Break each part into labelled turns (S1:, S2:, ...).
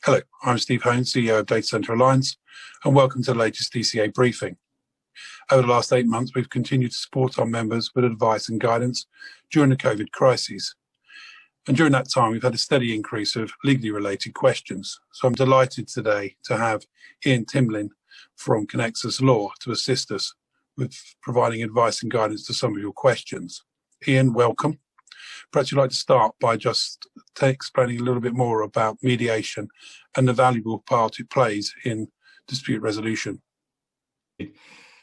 S1: Hello, I'm Steve Holmes, CEO of Data Center Alliance, and welcome to the latest DCA briefing. Over the last 8 months, we've continued to support our members with advice and guidance during the COVID crisis. And during that time, we've had a steady increase of legally related questions. So I'm delighted today to have Ian Timlin from Conexus Law to assist us with providing advice and guidance to some of your questions. Ian, welcome. Perhaps you'd like to start by just explaining a little bit more about mediation and the valuable part it plays in dispute resolution.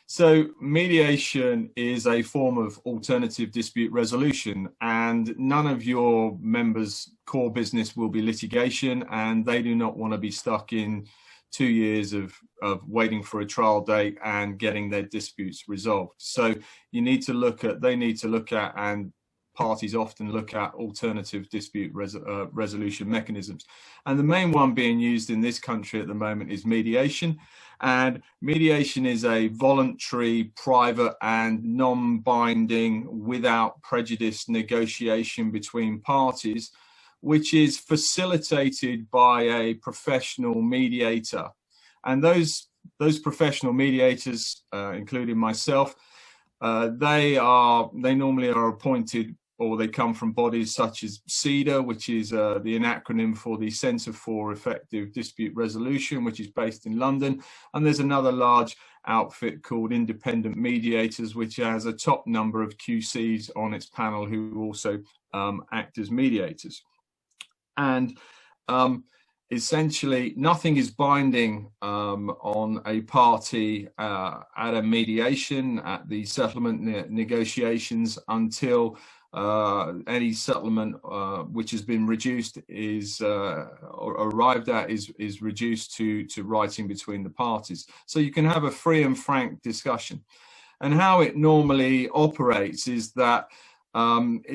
S2: So mediation is a form of alternative dispute resolution, and none of your members' core business will be litigation, and they do not want to be stuck in 2 years of waiting for a trial date and getting their disputes resolved. So they need to look at, and parties often look at, alternative dispute resolution mechanisms. And the main one being used in this country at the moment is mediation. And mediation is a voluntary, private and non-binding, without prejudice negotiation between parties, which is facilitated by a professional mediator. And those professional mediators, including myself, they normally are appointed, or they come from bodies such as CEDR, which is the acronym for the Centre for Effective Dispute Resolution, which is based in London. And there's another large outfit called Independent Mediators, which has a top number of QCs on its panel who also act as mediators. And essentially, nothing is binding on a party at a mediation, at the settlement negotiations, until any settlement which has been reduced is or arrived at is reduced to writing between the parties. So you can have a free and frank discussion. And how it normally operates is that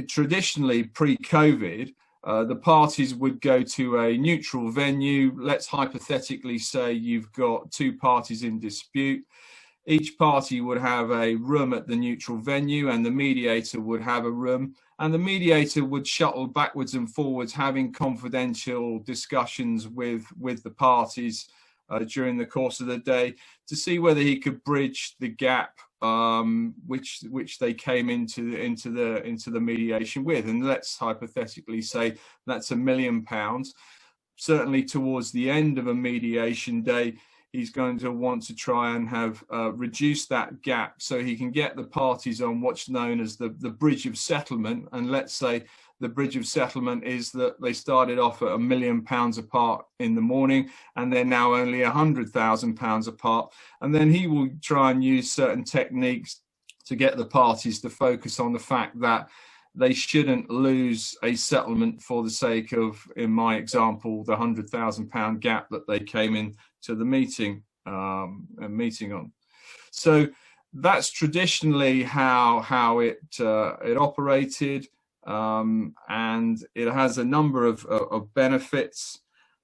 S2: traditionally, pre-COVID, the parties would go to a neutral venue. Let's hypothetically say you've got two parties in dispute. Each party would have a room at the neutral venue, and the mediator would have a room. And the mediator would shuttle backwards and forwards, having confidential discussions with the parties during the course of the day, to see whether he could bridge the gap which they came into the mediation with. And let's hypothetically say that's £1 million. Certainly towards the end of a mediation day, he's going to want to try and have reduced that gap so he can get the parties on what's known as the bridge of settlement. And let's say the bridge of settlement is that they started off at £1 million apart in the morning, and they're now only £100,000 apart. And then he will try and use certain techniques to get the parties to focus on the fact that they shouldn't lose a settlement for the sake of, in my example, the £100,000 gap that they came in to the meeting on. So that's traditionally how it operated, and it has a number of benefits.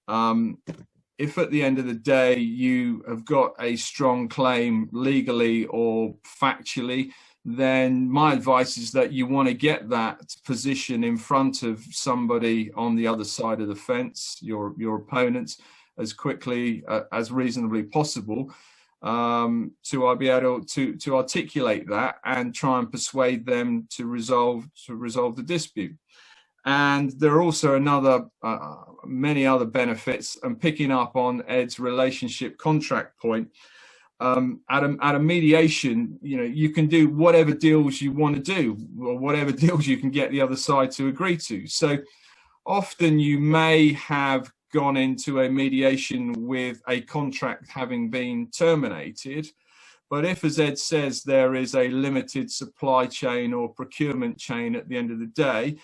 S2: If at the end of the day you have got a strong claim legally or factually, then my advice is that you want to get that position in front of somebody on the other side of the fence, your opponents, as quickly as reasonably possible, to be able to articulate that and try and persuade them to resolve the dispute. And there are also many other benefits. And picking up on Ed's relationship contract point, at a mediation, you can do whatever deals you want to do, or whatever deals you can get the other side to agree to. So often you may have gone into a mediation with a contract having been terminated, but if, as Ed says, there is a limited supply chain or procurement chain at the end of the day,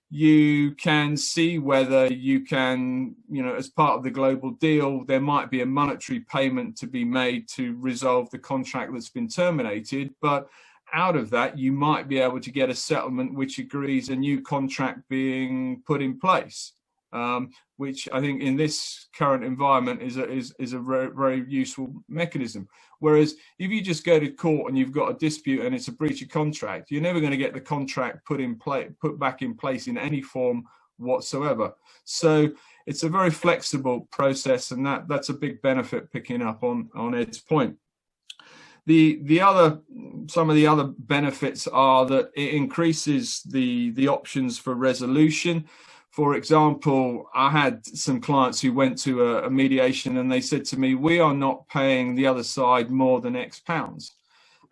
S2: you can see whether you can, as part of the global deal, there might be a monetary payment to be made to resolve the contract that's been terminated. But out of that, you might be able to get a settlement which agrees a new contract being put in place, which I think in this current environment is a very, very useful mechanism. Whereas if you just go to court and you've got a dispute and it's a breach of contract, you're never going to get the contract put back in place in any form whatsoever. So it's a very flexible process, and that's a big benefit, picking up on Ed's point. Some of the other benefits are that it increases the options for resolution. For example, I had some clients who went to a mediation and they said to me, we are not paying the other side more than X pounds.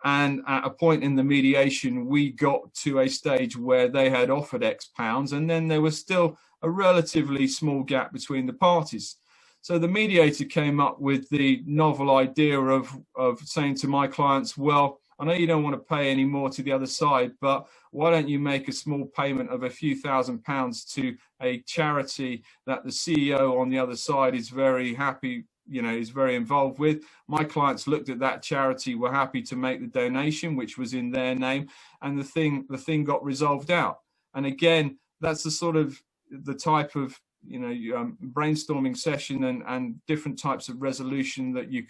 S2: And at a point in the mediation, we got to a stage where they had offered X pounds, and then there was still a relatively small gap between the parties. So the mediator came up with the novel idea of saying to my clients, well, I know you don't want to pay any more to the other side, but why don't you make a small payment of a few £1,000s to a charity that the CEO on the other side is very happy, is very involved with. My clients looked at that charity, were happy to make the donation, which was in their name, and the thing got resolved out. And again, that's the type of brainstorming session and different types of resolution that you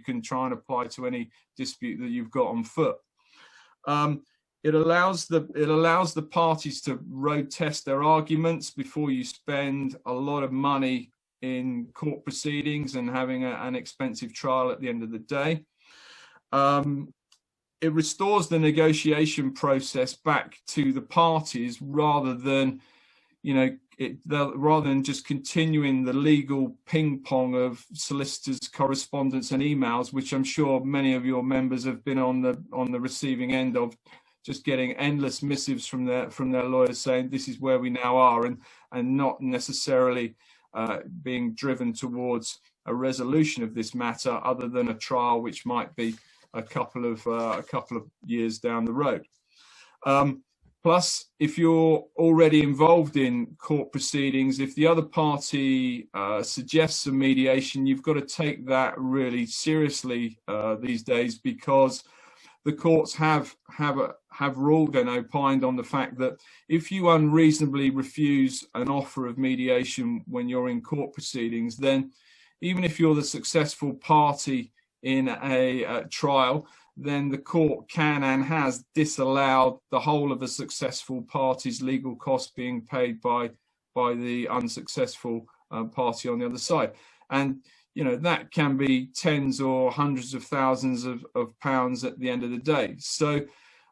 S2: can try and apply to any dispute that you've got on foot. It allows the parties to road test their arguments before you spend a lot of money in court proceedings and having an expensive trial at the end of the day. It restores the negotiation process back to the parties rather than just continuing the legal ping pong of solicitors' correspondence and emails, which I'm sure many of your members have been on the receiving end of, just getting endless missives from their lawyers saying this is where we now are, and not necessarily being driven towards a resolution of this matter, other than a trial which might be a couple of years down the road. Plus, if you're already involved in court proceedings, if the other party suggests a mediation, you've got to take that really seriously these days, because the courts have ruled and opined on the fact that if you unreasonably refuse an offer of mediation when you're in court proceedings, then even if you're the successful party in a trial, then the court can and has disallowed the whole of a successful party's legal costs being paid by the unsuccessful party on the other side. And that can be tens or hundreds of thousands of pounds at the end of the day. So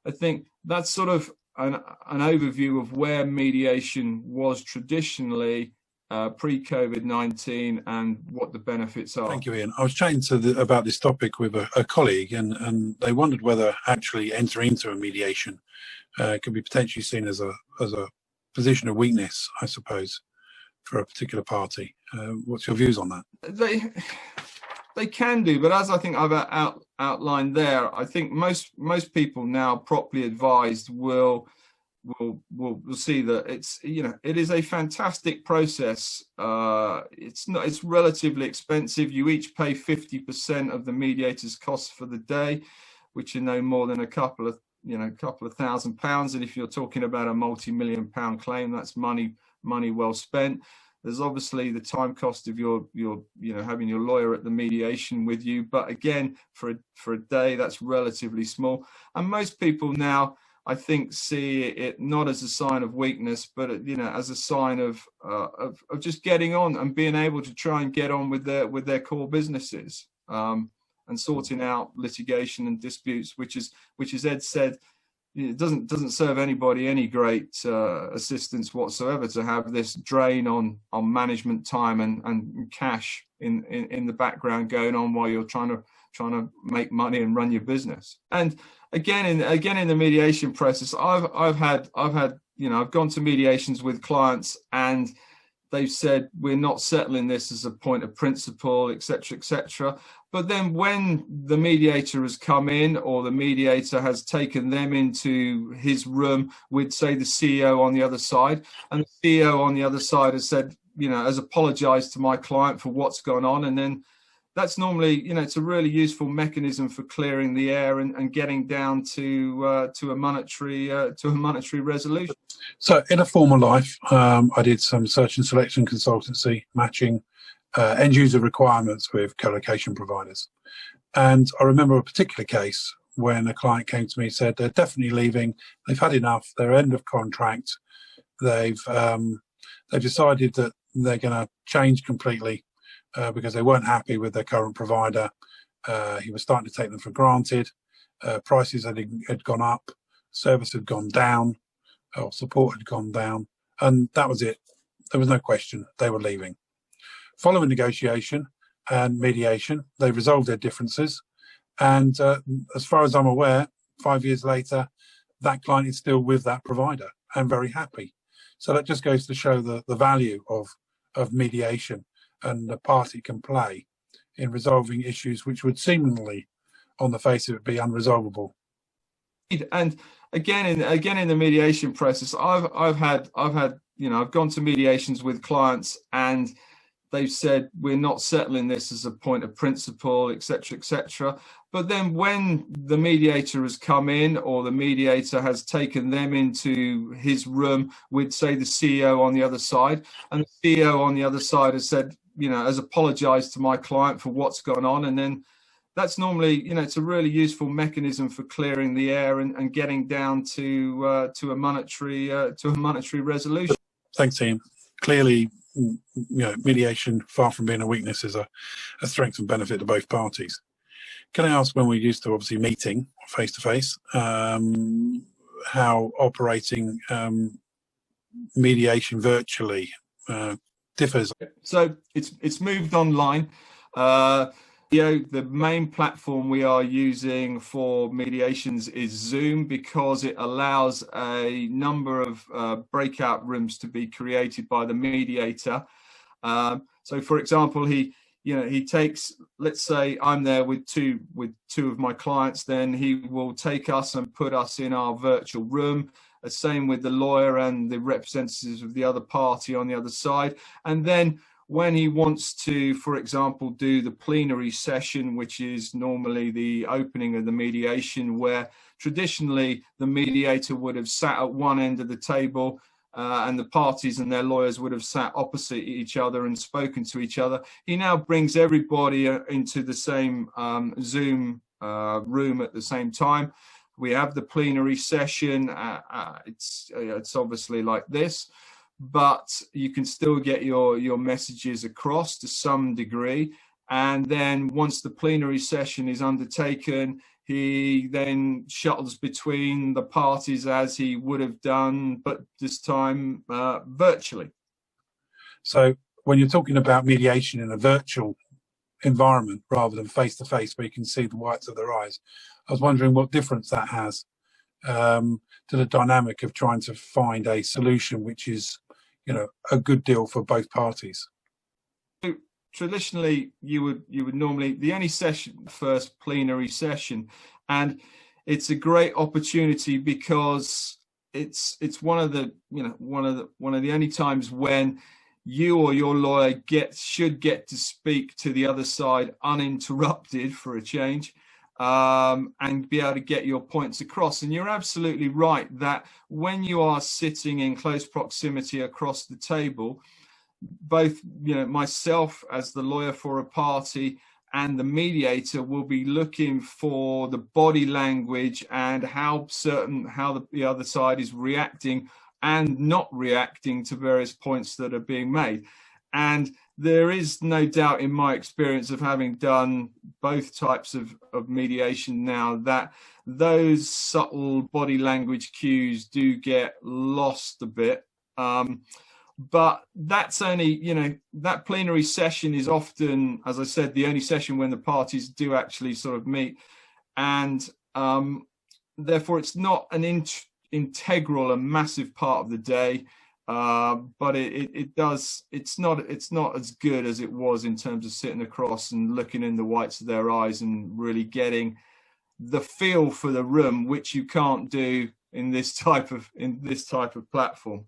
S2: I think that's sort of an overview of where mediation was traditionally pre-COVID-19 and what the benefits are.
S1: Thank you, Ian. I was chatting about this topic with a colleague, and they wondered whether actually entering into a mediation could be potentially seen as a position of weakness, I suppose, for a particular party. What's your views on that?
S2: They can do, but as I think I've outlined there, I think most people now properly advised will see that it is a fantastic process. It's relatively expensive. You each pay 50% of the mediator's costs for the day, which are no more than a couple of £1,000. And if you're talking about a multi-million-pound claim, that's money well spent. There's obviously the time cost of your having your lawyer at the mediation with you, but again, for a day, that's relatively small. And most people now, I think, see it not as a sign of weakness, but as a sign of just getting on and being able to try and get on with their core businesses, and sorting out litigation and disputes, which as Ed said, it doesn't serve anybody any great assistance whatsoever to have this drain on management time and cash in the background going on while you're trying to make money and run your business. And again in the mediation process, I've gone to mediations with clients and they've said we're not settling this as a point of principle, etc., etc. But then when the mediator has come in, or the mediator has taken them into his room with, say, the CEO on the other side, and the CEO on the other side has said, has apologized to my client for what's gone on, and then that's normally, it's a really useful mechanism for clearing the air and getting down to a monetary resolution.
S1: So, in a former life, I did some search and selection consultancy, matching end user requirements with co-location providers. And I remember a particular case when a client came to me and said they're definitely leaving. They've had enough. They're end of contract. They've They decided that they're going to change completely because they weren't happy with their current provider. He was starting to take them for granted. Prices had gone up, service had gone down, or support had gone down, and that was it. There was no question, they were leaving. Following negotiation and mediation, they resolved their differences, and as far as I'm aware, 5 years later, that client is still with that provider and very happy. So that just goes to show the value of mediation and the part it can play in resolving issues which would seemingly, on the face of it, be unresolvable.
S2: And again in the mediation process, I've gone to mediations with clients and they've said we're not settling this as a point of principle, etc., etc. But then when the mediator has come in, or the mediator has taken them into his room with, say, the CEO on the other side, and the CEO on the other side has said, has apologized to my client for what's gone on, and then that's normally, it's a really useful mechanism for clearing the air and getting down to a monetary resolution.
S1: Thanks, Ian. Clearly, mediation, far from being a weakness, is a strength and benefit to both parties. Can I ask, when we're used to obviously meeting face to face, how operating mediation virtually differs?
S2: So it's moved online. The main platform we are using for mediations is Zoom, because it allows a number of breakout rooms to be created by the mediator. So, for example, he takes, let's say I'm there with two of my clients, then he will take us and put us in our virtual room. The same with the lawyer and the representatives of the other party on the other side, and then when he wants to, for example, do the plenary session, which is normally the opening of the mediation, where traditionally the mediator would have sat at one end of the table and the parties and their lawyers would have sat opposite each other and spoken to each other. He now brings everybody into the same Zoom room at the same time. We have the plenary session. It's obviously like this, but you can still get your messages across to some degree. And then once the plenary session is undertaken, he then shuttles between the parties as he would have done, but this time virtually.
S1: So when you're talking about mediation in a virtual environment rather than face-to-face, where you can see the whites of their eyes, I was wondering what difference that has to the dynamic of trying to find a solution which is, a good deal for both parties.
S2: Traditionally, you would normally, the only session, first plenary session, and it's a great opportunity because it's one of the only times when you or your lawyer should get to speak to the other side uninterrupted for a change, and be able to get your points across. And you're absolutely right that when you are sitting in close proximity across the table, both myself as the lawyer for a party and the mediator will be looking for the body language and how the other side is reacting and not reacting to various points that are being made. And there is no doubt, in my experience of having done both types of mediation now, that those subtle body language cues do get lost a bit. But that's only, that plenary session is often, as I said, the only session when the parties do actually sort of meet. And therefore, it's not an integral and massive part of the day. But it's not as good as it was in terms of sitting across and looking in the whites of their eyes and really getting the feel for the room, which you can't do in this type of platform.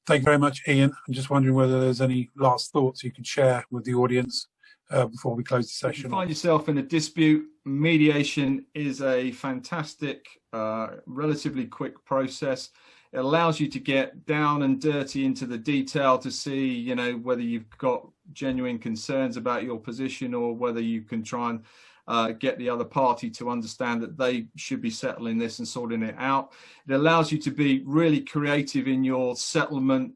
S1: Thank you very much, Ian. I'm just wondering whether there's any last thoughts you could share with the audience before we close the session.
S2: If you find yourself in a dispute, mediation is a fantastic, relatively quick process. It allows you to get down and dirty into the detail to see, whether you've got genuine concerns about your position or whether you can try and get the other party to understand that they should be settling this and sorting it out. It allows you to be really creative in your settlement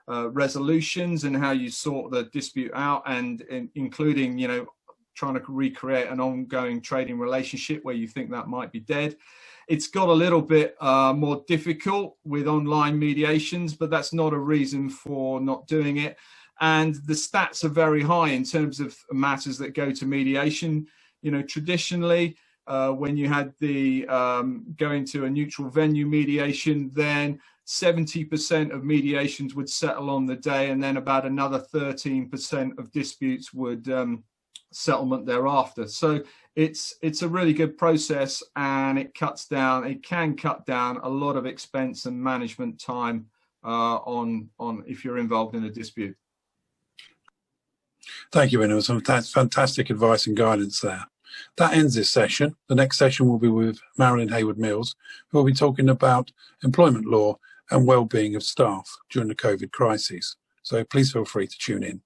S2: resolutions and how you sort the dispute out, and including, you know, trying to recreate an ongoing trading relationship where you think that might be dead. It's got a little bit more difficult with online mediations, but that's not a reason for not doing it. And the stats are very high in terms of matters that go to mediation. You know, traditionally, when you had the going to a neutral venue mediation, then 70% of mediations would settle on the day, and then about another 13% of disputes would settlement thereafter. So it's a really good process, and it can cut down a lot of expense and management time on if you're involved in a dispute.
S1: Thank you, Ian. That's fantastic advice and guidance there. That ends this session. The next session will be with Marilyn Hayward-Mills, who will be talking about employment law and well-being of staff during the COVID crisis. So please feel free to tune in.